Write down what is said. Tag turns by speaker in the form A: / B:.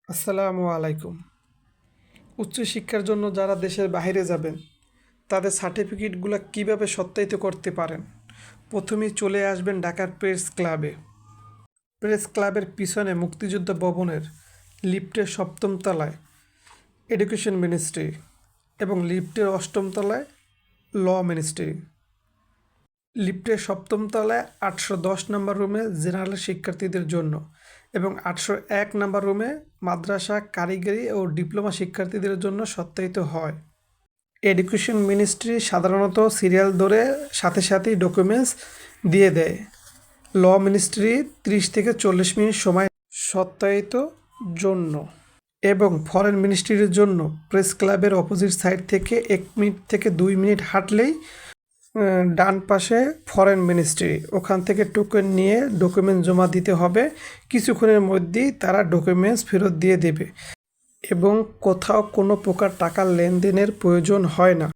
A: আসসালামু আলাইকুম। উচ্চশিক্ষার জন্য যারা দেশের বাইরে যাবেন তাদের সার্টিফিকেটগুলো কিভাবে সত্যায়িত করতে পারেন? প্রথমেই চলে আসবেন ঢাকার প্রেস ক্লাবে। প্রেস ক্লাবের পিছনে মুক্তিযোদ্ধা ভবনের লিফটের সপ্তম তলায় এডুকেশন মিনিস্ট্রি এবং লিফটের অষ্টম তলায় ল মিনিস্ট্রি। লিফটের সপ্তম তলায় ৮১০ নম্বর রুমে জেনারেল শিক্ষার্থীদের জন্য এবং ৮০১ নম্বর রুমে মাদ্রাসা, কারিগরি ও ডিপ্লোমা শিক্ষার্থীদের জন্য সত্যায়িত হয়। এডুকেশন মিনিস্ট্রি সাধারণত সিরিয়াল ধরে সাথে সাথেই ডকুমেন্টস দিয়ে দেয়। ল মিনিস্ট্রি ৩০ থেকে ৪০ মিনিট সময় সত্যায়িত জন্য এবং ফরেন মিনিস্ট্রির জন্য প্রেস ক্লাবের অপোজিট সাইড থেকে ১ মিনিট থেকে ২ মিনিট হাঁটলেই ডান পাশে ফরেন মিনিস্ট্রি, ওখান থেকে টোকেন নিয়ে ডকুমেন্ট জমা দিতে হবে। কিছুক্ষণের মধ্যেই তারা ডকুমেন্টস ফেরত দিয়ে দেবে এবং কোথাও কোনো প্রকার টাকার লেনদেনের প্রয়োজন হয় না।